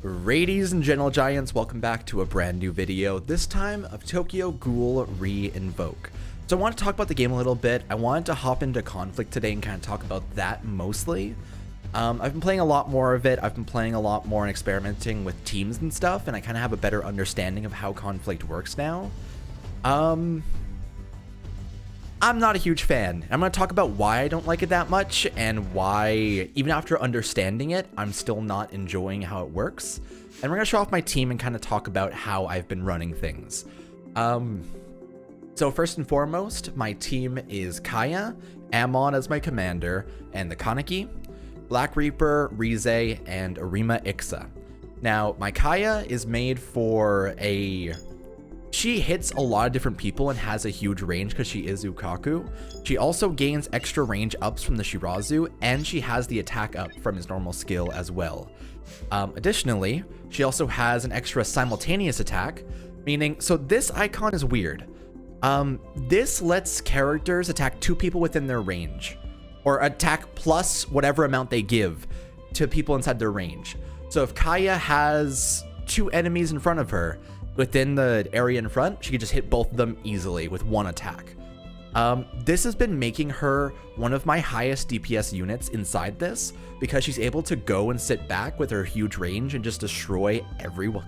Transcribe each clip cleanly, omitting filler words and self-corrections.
Ladies and gentle giants, welcome back to a brand new video, this time of Tokyo Ghoul Invoke. So I want to talk about the game a little bit. I wanted to hop into Conflict today and kind of talk about that mostly. I've been playing a lot more of it. I've been playing a lot more and experimenting with teams and stuff, and I kind of have a better understanding of how Conflict works now. I'm not a huge fan. I'm going to talk about why I don't like it that much and why, even after understanding it, I'm still not enjoying how it works. And we're going to show off my team and kind of talk about how I've been running things. So first and foremost, my team is Kaya, Amon as my commander, and the Kaneki, Black Reaper, Rize, and LeaIsChill. Now, my Kaya is made for a... She hits a lot of different people and has a huge range because she is Ukaku. She also gains extra range ups from the Shirazu, and she has the attack up from his normal skill as well. Additionally, she also has an extra simultaneous attack, meaning, so this icon is weird. This lets characters attack two people within their range, or attack plus whatever amount they give to people inside their range. So if Kaya has two enemies in front of her, within the area in front, she could just hit both of them easily with one attack. This has been making her one of my highest DPS units inside this because she's able to go and sit back with her huge range and just destroy everyone.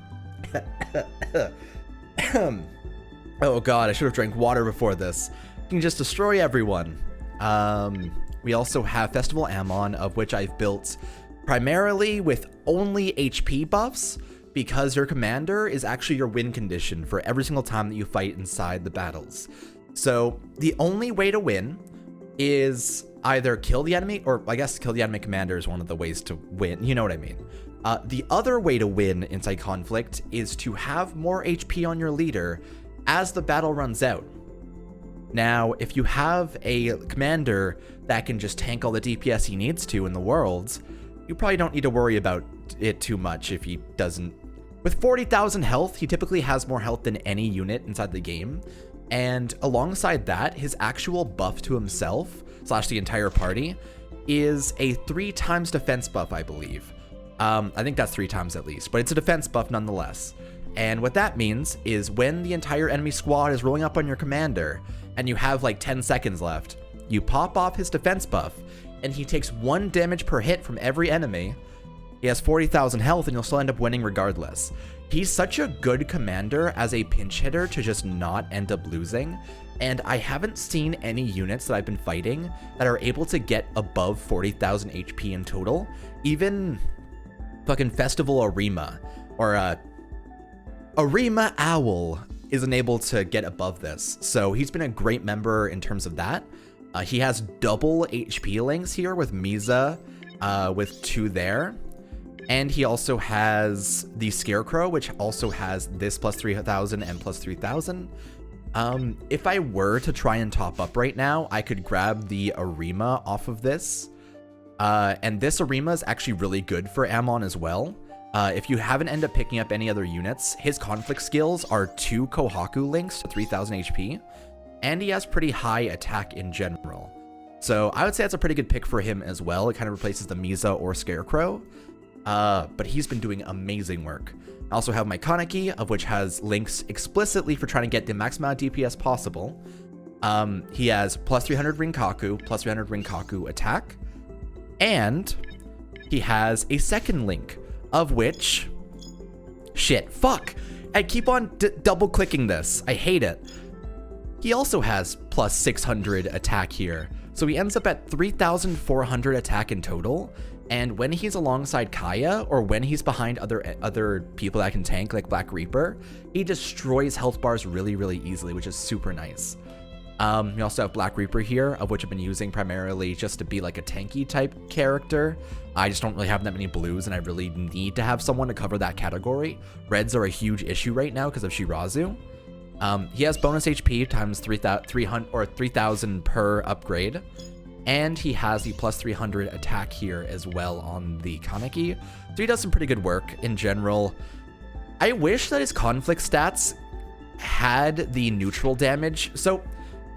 Oh god, I should have drank water before this. You can just destroy everyone. We also have Festival Amon, of which I've built primarily with only HP buffs, because your commander is actually your win condition for every single time that you fight inside the battles. So the only way to win is either kill the enemy, or I guess kill the enemy commander is one of the ways to win, you know what I mean. The other way to win inside Conflict is to have more HP on your leader as the battle runs out. Now, if you have a commander that can just tank all the DPS he needs to in the worlds, you probably don't need to worry about it too much if he doesn't. With 40,000 health, he typically has more health than any unit inside the game. And alongside that, his actual buff to himself, / the entire party, is a 3 times defense buff, I believe. I think that's 3 times at least, but it's a defense buff nonetheless. And what that means is when the entire enemy squad is rolling up on your commander, and you have like 10 seconds left, you pop off his defense buff, and he takes 1 damage per hit from every enemy. He has 40,000 health, and you'll still end up winning regardless. He's such a good commander as a pinch hitter to just not end up losing, and I haven't seen any units that I've been fighting that are able to get above 40,000 HP in total. Even fucking Festival Arima, or Arima Owl isn't able to get above this, so he's been a great member in terms of that. He has double HP links here with Misa, with 2 there. And he also has the Scarecrow, which also has this plus 3,000 and plus 3,000. If I were to try and top up right now, I could grab the Arima off of this. And this Arima is actually really good for Amon as well. If you haven't ended up picking up any other units, his conflict skills are 2 Kohaku links to 3,000 HP. And he has pretty high attack in general. So I would say that's a pretty good pick for him as well. It kind of replaces the Misa or Scarecrow. But he's been doing amazing work. I also have my Kaneki, of which has links explicitly for trying to get the max amount of DPS possible. He has plus 300 Rinkaku, plus 300 Rinkaku attack. And he has a second link, of which... Shit, fuck! I keep on double clicking this. I hate it. He also has plus 600 attack here. So he ends up at 3,400 attack in total. And when he's alongside Kaya, or when he's behind other people that can tank, like Black Reaper, he destroys health bars really, really easily, which is super nice. We also have Black Reaper here, of which I've been using primarily just to be like a tanky type character. I just don't really have that many blues, and I really need to have someone to cover that category. Reds are a huge issue right now because of Shirazu. He has bonus HP times 300 or 3,000 per upgrade. And he has the plus 300 attack here as well on the Kaneki. So he does some pretty good work in general. I wish that his conflict stats had the neutral damage. So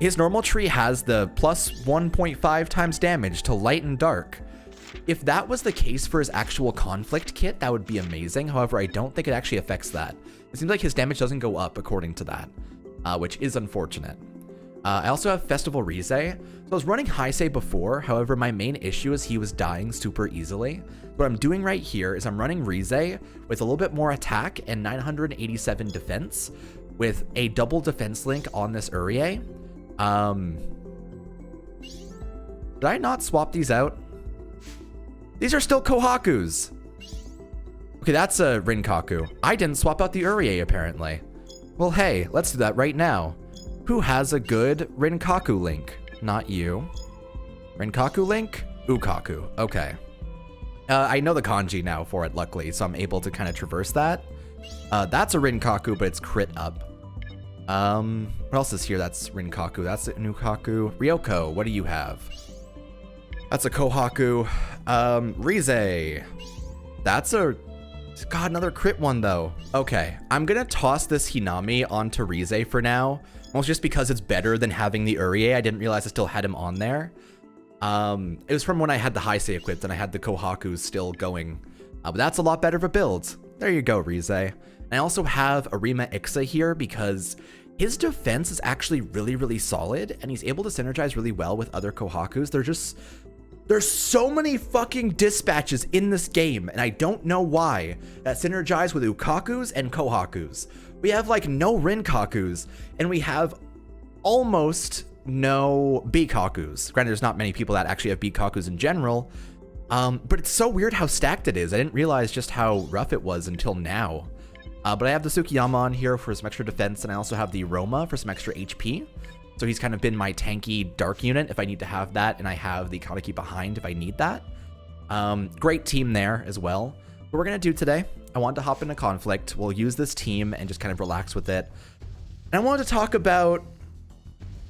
his normal tree has the plus 1.5 times damage to light and dark. If that was the case for his actual conflict kit, that would be amazing. However, I don't think it actually affects that. It seems like his damage doesn't go up according to that, which is unfortunate. I also have Festival Rize. So I was running Heisei before. However, my main issue is he was dying super easily. What I'm doing right here is I'm running Rize with a little bit more attack and 987 defense with a double defense link on this Urie. Did I not swap these out? These are still Kohakus. Okay, that's a Rinkaku. I didn't swap out the Urie, apparently. Well, hey, let's do that right now. Who has a good Rinkaku link? Not you. Rinkaku link? Ukaku. Okay. I know the kanji now for it, luckily, so I'm able to kind of traverse that. That's a Rinkaku, but it's crit up. What else is here? That's Rinkaku. That's an Ukaku. Ryoko, what do you have? That's a Kohaku. Rize. That's a... God, another crit one, though. Okay, I'm gonna toss this Hinami onto Rize for now. Well, just because it's better than having the Urie. I didn't realize I still had him on there. It was from when I had the Heisei equipped and I had the Kohakus still going. But that's a lot better of a build. There you go, Rize. And I also have Arima Ixa here because his defense is actually really, really solid. And he's able to synergize really well with other Kohakus. There's so many fucking dispatches in this game. And I don't know why that synergize with Ukakus and Kohakus. We have like no Rinkakus, and we have almost no Bikakus. Granted, there's not many people that actually have Bikakus in general, but it's so weird how stacked it is. I didn't realize just how rough it was until now. But I have the Tsukiyama on here for some extra defense, and I also have the Roma for some extra HP. So he's kind of been my tanky dark unit if I need to have that, and I have the Kaneki behind if I need that. Great team there as well. What we're going to do today, I wanted to hop into conflict. We'll use this team and just kind of relax with it. And I wanted to talk about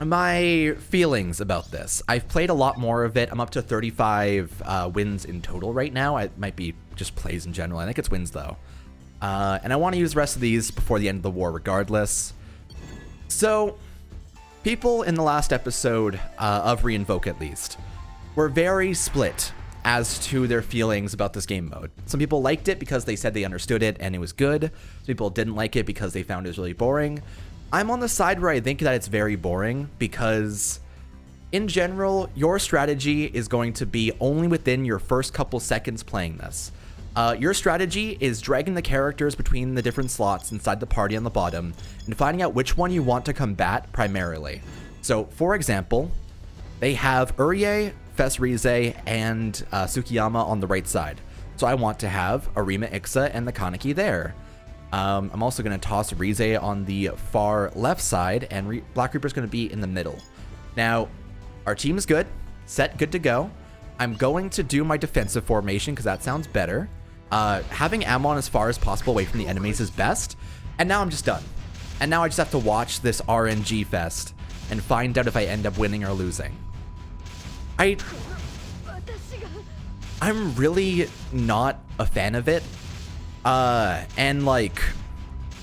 my feelings about this. I've played a lot more of it. I'm up to 35 wins in total right now. It might be just plays in general. I think it's wins, though. And I want to use the rest of these before the end of the war regardless. So, people in the last episode of Reinvoke, at least, were very split as to their feelings about this game mode. Some people liked it because they said they understood it and it was good. Some people didn't like it because they found it was really boring. I'm on the side where I think that it's very boring because in general, your strategy is going to be only within your first couple seconds playing this. Your strategy is dragging the characters between the different slots inside the party on the bottom and finding out which one you want to combat primarily. So, for example, they have Urie, Rize, and Tsukiyama on the right side. So I want to have Arima Ixa and the Kaneki there. I'm also going to toss Rize on the far left side, and Black Reaper's going to be in the middle. Now, our team is good, set, good to go. I'm going to do my defensive formation because that sounds better. Having Amon as far as possible away from the enemies is best. And now I'm just done. And now I just have to watch this RNG fest and find out if I end up winning or losing. I'm really not a fan of it. And like,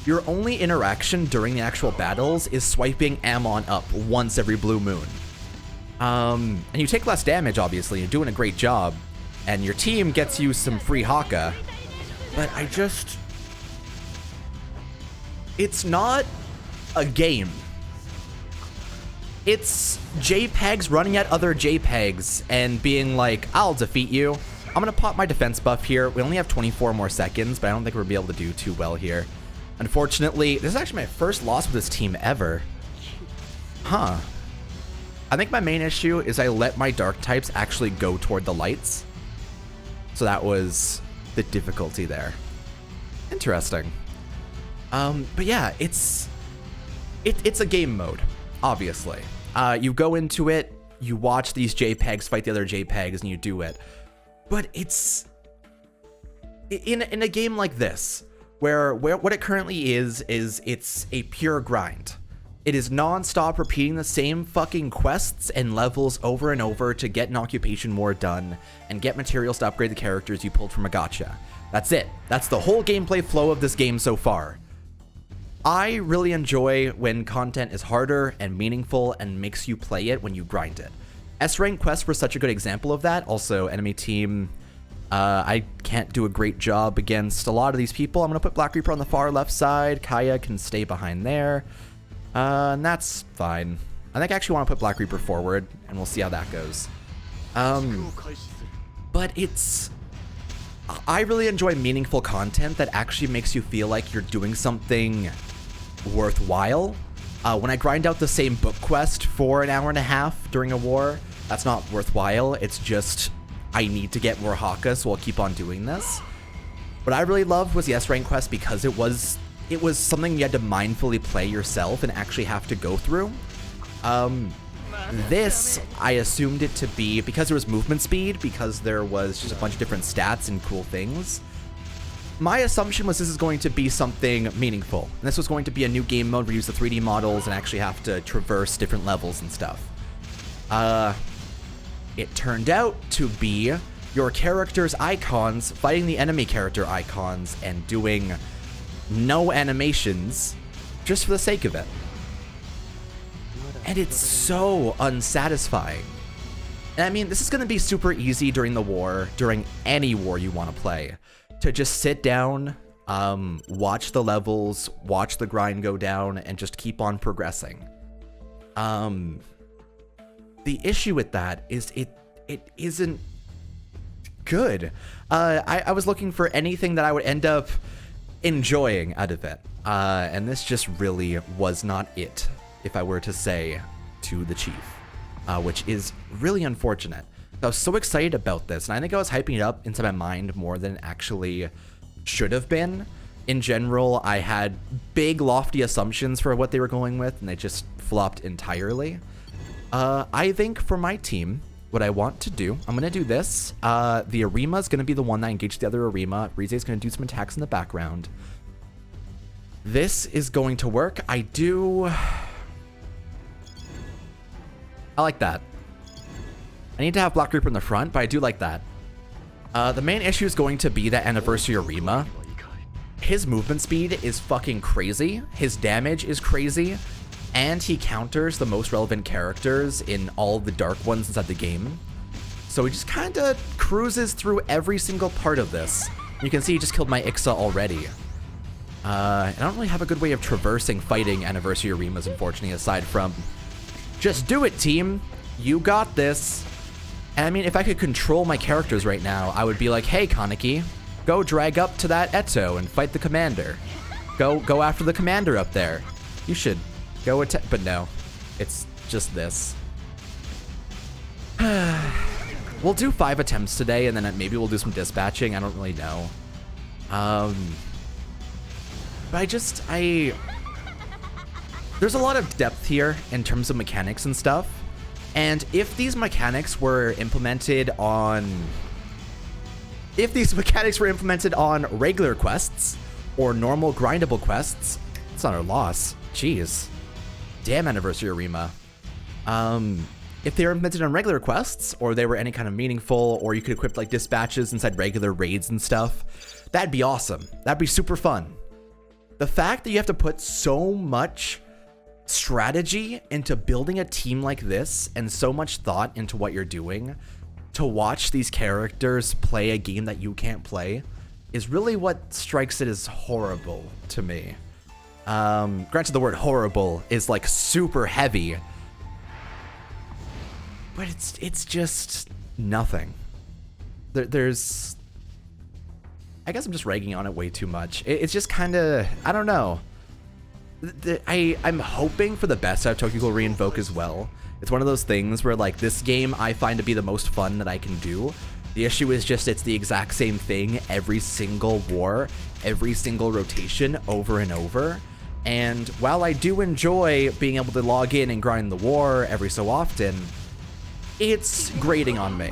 your only interaction during the actual battles is swiping Amon up once every blue moon. And you take less damage, obviously. You're doing a great job. And your team gets you some free Haka. But it's not a game. It's JPEGs running at other JPEGs and being like, I'll defeat you. I'm going to pop my defense buff here. We only have 24 more seconds, but I don't think we're going to be able to do too well here. Unfortunately, this is actually my first loss with this team ever. Huh. I think my main issue is I let my dark types actually go toward the lights. So that was the difficulty there. Interesting. But yeah, it's a game mode, obviously. You go into it, you watch these JPEGs fight the other JPEGs, and you do it. But it's in a game like this, where what it currently is it's a pure grind. It is non-stop repeating the same fucking quests and levels over and over to get an occupation war done and get materials to upgrade the characters you pulled from a gacha. That's it. That's the whole gameplay flow of this game so far. I really enjoy when content is harder and meaningful and makes you play it when you grind it. S rank quests were such a good example of that. Also, enemy team, I can't do a great job against a lot of these people. I'm gonna put Black Reaper on the far left side. Kaya can stay behind there, and that's fine. I think I actually want to put Black Reaper forward, and we'll see how that goes. But I really enjoy meaningful content that actually makes you feel like you're doing something worthwhile. When I grind out the same book quest for an hour and a half during a war, that's not worthwhile. It's just, I need to get more Haka, so I'll keep on doing this. What I really loved was the S rank quest because it was something you had to mindfully play yourself and actually have to go through. This, I assumed it to be, because there was movement speed, because there was just a bunch of different stats and cool things, my assumption was this is going to be something meaningful. And this was going to be a new game mode where you use the 3D models and actually have to traverse different levels and stuff. It turned out to be your character's icons fighting the enemy character icons and doing no animations just for the sake of it. And it's so unsatisfying. And I mean, this is going to be super easy during the war, during any war you want to play, to just sit down, watch the levels, watch the grind go down, and just keep on progressing. The issue with that is it isn't good. I was looking for anything that I would end up enjoying out of it, and this just really was not it, if I were to say to the chief, which is really unfortunate. I was so excited about this, and I think I was hyping it up inside my mind more than it actually should have been. In general, I had big, lofty assumptions for what they were going with, and they just flopped entirely. I think for my team, what I want to do, I'm going to do this. The Arima is going to be the one that engages the other Arima. Rize is going to do some attacks in the background. This is going to work. I like that. I need to have Black Reaper in the front, but I do like that. The main issue is going to be that Anniversary Arima. His movement speed is fucking crazy. His damage is crazy. And he counters the most relevant characters in all the dark ones inside the game. So he just kind of cruises through every single part of this. You can see he just killed my Ixa already. I don't really have a good way of traversing fighting Anniversary Arimas, unfortunately, aside from just do it, team. You got this. And I mean, if I could control my characters right now, I would be like, hey, Kaneki, go drag up to that Eto and fight the commander. Go after the commander up there. You should go attack, but no, it's just this. We'll do 5 attempts today, and then maybe we'll do some dispatching. I don't really know. But there's a lot of depth here in terms of mechanics and stuff. And if these mechanics were implemented on regular quests or normal grindable quests, it's not a loss. Jeez. Damn, Anniversary Arima. If they were implemented on regular quests, or they were any kind of meaningful, or you could equip like dispatches inside regular raids and stuff, that'd be awesome. That'd be super fun. The fact that you have to put so much strategy into building a team like this and so much thought into what you're doing to watch these characters play a game that you can't play is really what strikes it as horrible to me. Granted, the word horrible is like super heavy, but it's just nothing. There's, I guess I'm just ragging on it way too much. It's just kind of, I don't know. I'm hoping for the best out of Tokyo Ghoul Invoke as well. It's one of those things where like this game I find to be the most fun that I can do. The issue is just it's the exact same thing every single war, every single rotation over and over. And while I do enjoy being able to log in and grind the war every so often, it's grating on me.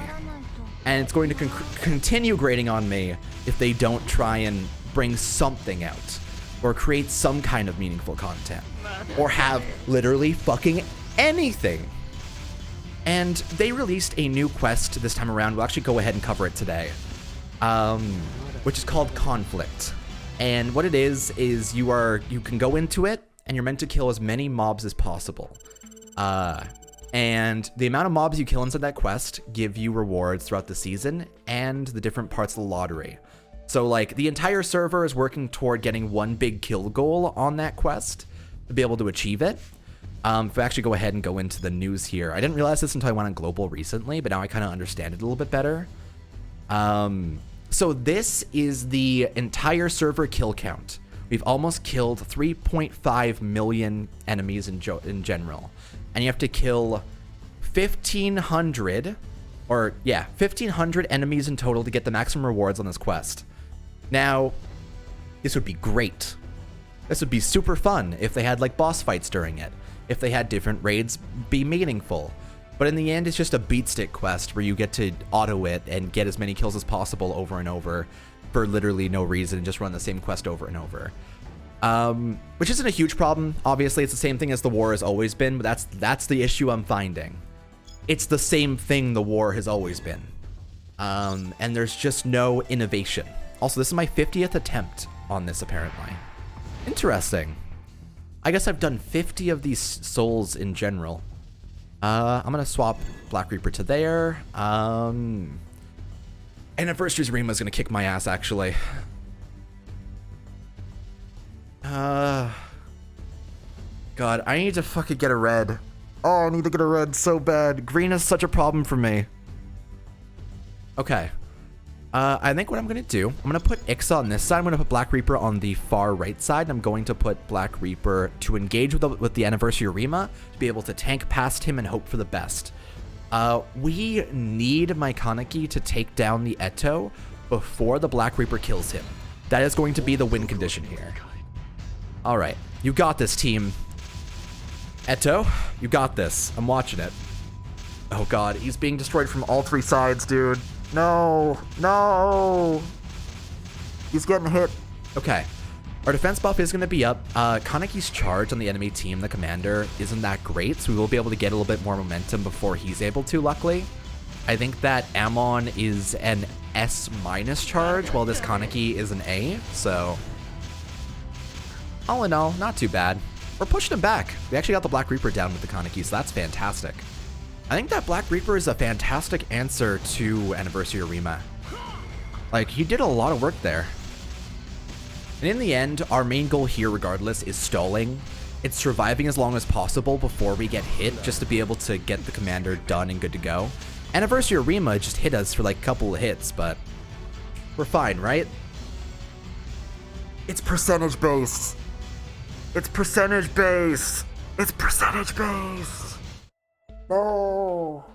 And it's going to continue grating on me if they don't try and bring something out, or create some kind of meaningful content, or have literally fucking anything. And they released a new quest this time around. We'll actually go ahead and cover it today, which is called Conflict. And what it is you can go into it and you're meant to kill as many mobs as possible. And the amount of mobs you kill inside that quest give you rewards throughout the season and the different parts of the lottery. So like the entire server is working toward getting one big kill goal on that quest to be able to achieve it. If I actually go ahead and go into the news here, I didn't realize this until I went on global recently, but now I kind of understand it a little bit better. So this is the entire server kill count. We've almost killed 3.5 million enemies in general. And you have to kill 1,500 enemies in total to get the maximum rewards on this quest. Now, this would be great. This would be super fun if they had like boss fights during it. If they had different raids be meaningful. But in the end, it's just a beat stick quest where you get to auto it and get as many kills as possible over and over for literally no reason and just run the same quest over and over. Which isn't a huge problem. Obviously, it's the same thing as the war has always been, but that's the issue I'm finding. It's the same thing the war has always been. And there's just no innovation. Also, this is my 50th attempt on this, apparently. Interesting. I guess I've done 50 of these souls in general. I'm going to swap Black Reaper to there. Anniversary's Rima is going to kick my ass, actually. God, I need to fucking get a red. Oh, I need to get a red so bad. Green is such a problem for me. Okay. I think what I'm going to do, I'm going to put Ixa on this side. I'm going to put Black Reaper on the far right side. I'm going to put Black Reaper to engage with the Anniversary Rima to be able to tank past him and hope for the best. We need Mykoniki to take down the Eto before the Black Reaper kills him. That is going to be the win condition here. All right. You got this, team. Eto, you got this. I'm watching it. Oh, God. He's being destroyed from all three sides, dude. No. No. He's getting hit. Okay. Our defense buff is going to be up. Kaniki's charge on the enemy team, the commander, isn't that great, so we will be able to get a little bit more momentum before he's able to, luckily. I think that Amon is an S- charge, while this Kaneki is an A, so all in all, not too bad. We're pushing him back. We actually got the Black Reaper down with the Kaneki, so that's fantastic. I think that Black Reaper is a fantastic answer to Anniversary Rima. Like, he did a lot of work there. And in the end, our main goal here, regardless, is stalling. It's surviving as long as possible before we get hit, just to be able to get the commander done and good to go. Anniversary Rima just hit us for like a couple of hits, but we're fine, right? It's percentage based. It's percentage based. It's percentage based. No.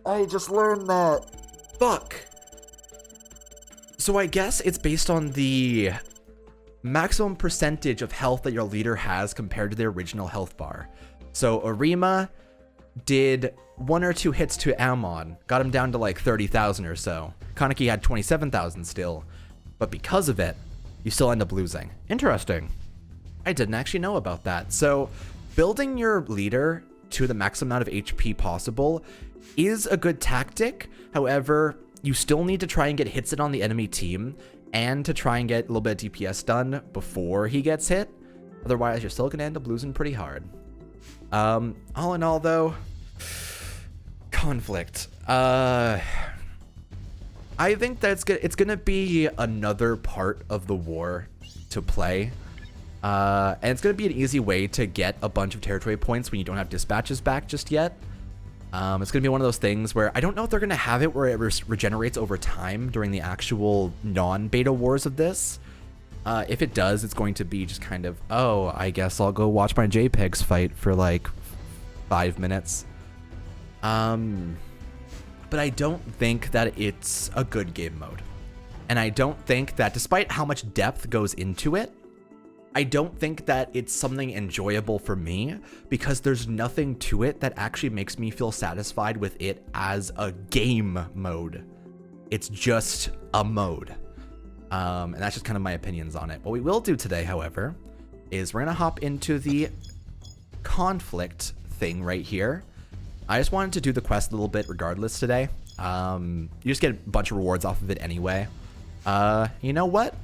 I just learned that. Fuck. So I guess it's based on the maximum percentage of health that your leader has compared to their original health bar. So Arima did 1 or 2 hits to Amon, got him down to like 30,000 or so. Kaneki had 27,000 still, but because of it, you still end up losing. Interesting. I didn't actually know about that. So building your leader to the maximum amount of HP possible is a good tactic. However, you still need to try and get hits in on the enemy team and to try and get a little bit of DPS done before he gets hit. Otherwise, you're still going to end up losing pretty hard. All in all, though, conflict. I think that it's going to be another part of the war to play. And it's going to be an easy way to get a bunch of territory points when you don't have dispatches back just yet. It's going to be one of those things where I don't know if they're going to have it where it regenerates over time during the actual non-beta wars of this. If it does, it's going to be just kind of, oh, I guess I'll go watch my JPEGs fight for like 5 minutes. But I don't think that it's a good game mode. And I don't think that, despite how much depth goes into it, I don't think that it's something enjoyable for me because there's nothing to it that actually makes me feel satisfied with it as a game mode. It's just a mode. And that's just kind of my opinions on it. What we will do today, however, is we're going to hop into the conflict thing right here. I just wanted to do the quest a little bit regardless today. You just get a bunch of rewards off of it anyway. You know what?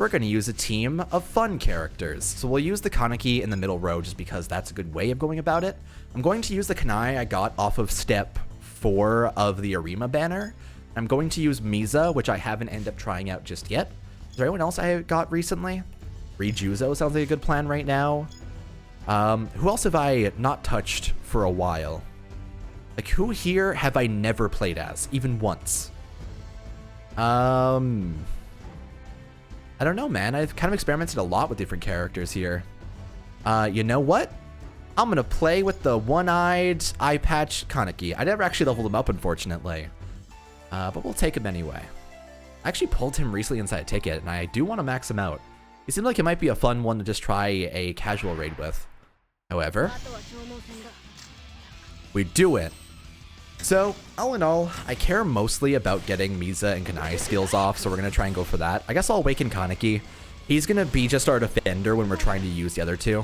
we're going to use a team of fun characters. So we'll use the Kaneki in the middle row just because that's a good way of going about it. I'm going to use the Kanai I got off of step 4 of the Arima banner. I'm going to use Misa, which I haven't ended up trying out just yet. Is there anyone else I got recently? Juzo sounds like a good plan right now. Who else have I not touched for a while? Like, who here have I never played as, even once? I don't know, man. I've kind of experimented a lot with different characters here. You know what? I'm gonna play with the one-eyed eye patch Kaneki. I never actually leveled him up, unfortunately. But we'll take him anyway. I actually pulled him recently inside a ticket, and I do want to max him out. He seemed like it might be a fun one to just try a casual raid with. However, we do it. So, all in all, I care mostly about getting Misa and Kanai skills off, so we're going to try and go for that. I guess I'll awaken Kaneki. He's going to be just our defender when we're trying to use the other two.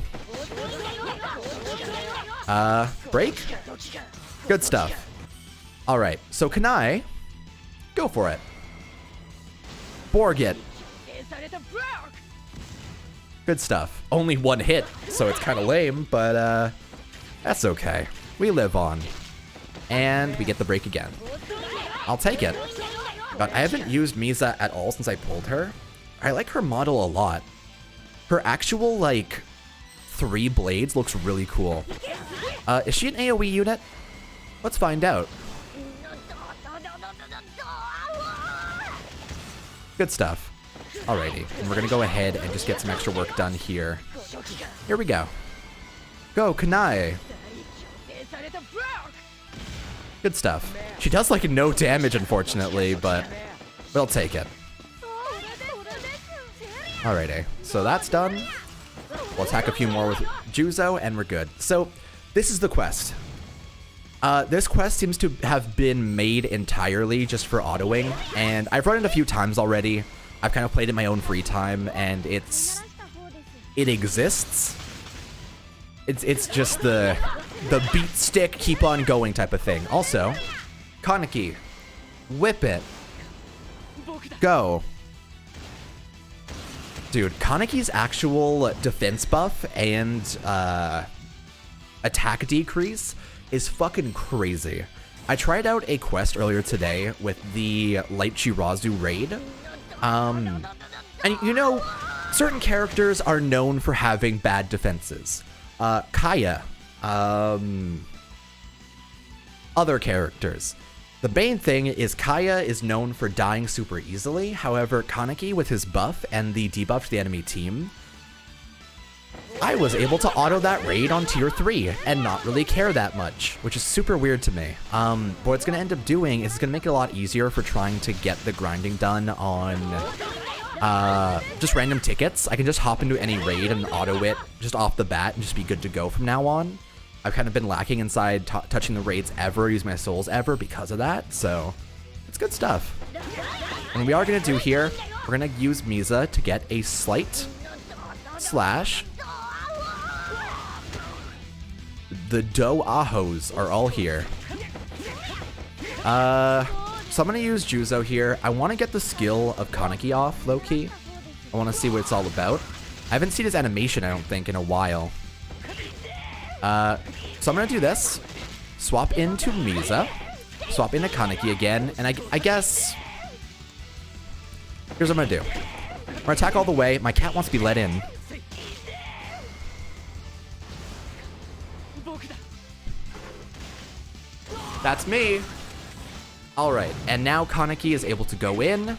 Break? Good stuff. Alright, so Kanai, go for it. Borg it. Good stuff. Only one hit, so it's kind of lame, but that's okay. We live on. And we get the break again. I'll take it. But I haven't used Misa at all since I pulled her. I like her model a lot. Her actual, like, 3 blades looks really cool. Is she an AoE unit? Let's find out. Good stuff. Alrighty, and we're gonna go ahead and just get some extra work done here. Here we go. Go, Kanai. Good stuff. She does like no damage, unfortunately, but we'll take it. Alrighty, so that's done. We'll attack a few more with Juzo, and we're good. So, this is the quest. This quest seems to have been made entirely just for autoing, and I've run it a few times already. I've kind of played it in my own free time, and it exists. It's just the beat stick, keep on going type of thing. Also, Kaneki, whip it, go. Dude, Kaneki's actual defense buff and attack decrease is fucking crazy. I tried out a quest earlier today with the LeaIsChill raid. And you know, certain characters are known for having bad defenses. Kaya, other characters. The main thing is Kaya is known for dying super easily. However, Kaneki with his buff and the debuff to the enemy team, I was able to auto that raid on tier 3 and not really care that much, which is super weird to me. What it's going to end up doing is it's going to make it a lot easier for trying to get the grinding done on just random tickets. I can just hop into any raid and auto it just off the bat and just be good to go from now on. I've kind of been lacking inside touching the raids ever, use my souls ever because of that, so it's good stuff. And we are going to do here, we're going to use Misa to get a slight slash. The Do Ahos are all here. So I'm going to use Juzo here. I want to get the skill of Kaneki off, low-key. I want to see what it's all about. I haven't seen his animation, I don't think, in a while. So I'm going to do this. Swap into Misa. Swap into Kaneki again. And I guess... Here's what I'm going to do. I'm going to attack all the way. My cat wants to be let in. That's me. Alright, and now Kaneki is able to go in.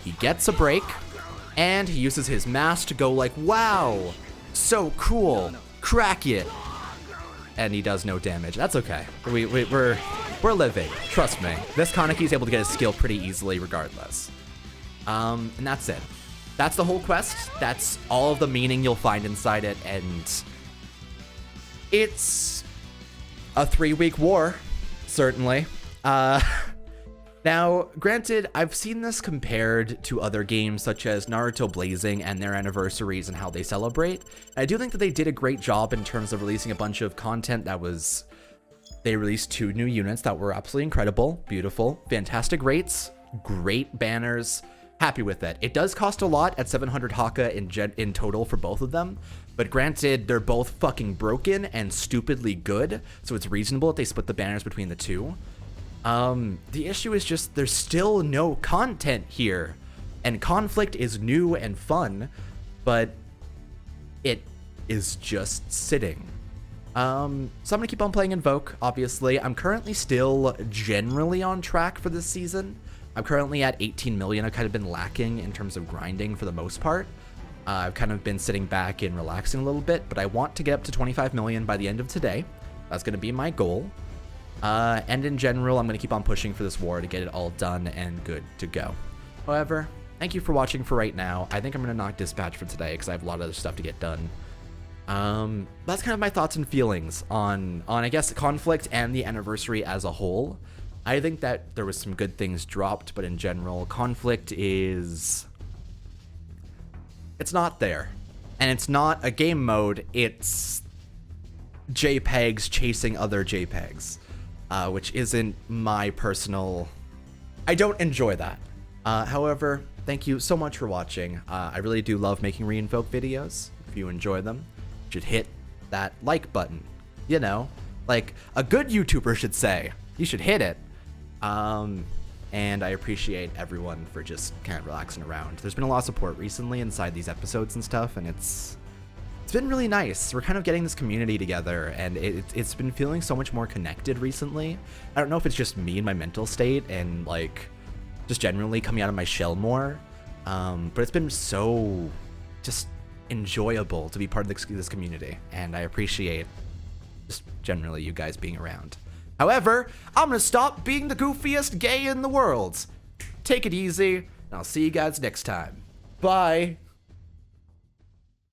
He gets a break. And he uses his mask to go like, wow, so cool. Crack it. And he does no damage. That's okay. We're living. Trust me. This Kaneki is able to get his skill pretty easily regardless. And that's it. That's the whole quest. That's all of the meaning you'll find inside it. And it's a 3-week war. Certainly. Now, granted, I've seen this compared to other games such as Naruto Blazing and their anniversaries and how they celebrate. I do think that they did a great job in terms of releasing a bunch of content that was... They released 2 new units that were absolutely incredible, beautiful, fantastic rates, great banners, happy with it. It does cost a lot at 700 Haka in total for both of them, but granted, they're both fucking broken and stupidly good, so it's reasonable if they split the banners between the two. The issue is just there's still no content here, and Conflict is new and fun, but it is just sitting. So I'm gonna keep on playing Invoke, obviously. I'm currently still generally on track for this season. I'm currently at 18 million. I've kind of been lacking in terms of grinding for the most part. I've kind of been sitting back and relaxing a little bit, but I want to get up to 25 million by the end of today. That's gonna be my goal. And in general, I'm gonna keep on pushing for this war to get it all done and good to go. However, thank you for watching for right now. I think I'm gonna knock Dispatch for today because I have a lot of other stuff to get done. That's kind of my thoughts and feelings on I guess the Conflict and the anniversary as a whole. I think that there was some good things dropped, but in general, Conflict it's not there. And it's not a game mode, it's JPEGs chasing other JPEGs, which isn't my personal... I don't enjoy that. However, thank you so much for watching. I really do love making Re-Invoke videos. If you enjoy them, you should hit that like button. You know, like a good YouTuber should say. You should hit it. And I appreciate everyone for just kind of relaxing around. There's been a lot of support recently inside these episodes and stuff, and it's been really nice. We're kind of getting this community together, and it's been feeling so much more connected recently. I don't know if it's just me and my mental state and like just generally coming out of my shell more, but it's been so just enjoyable to be part of this community, and I appreciate just generally you guys being around. However, I'm gonna stop being the goofiest gay in the world. Take it easy, and I'll see you guys next time. Bye.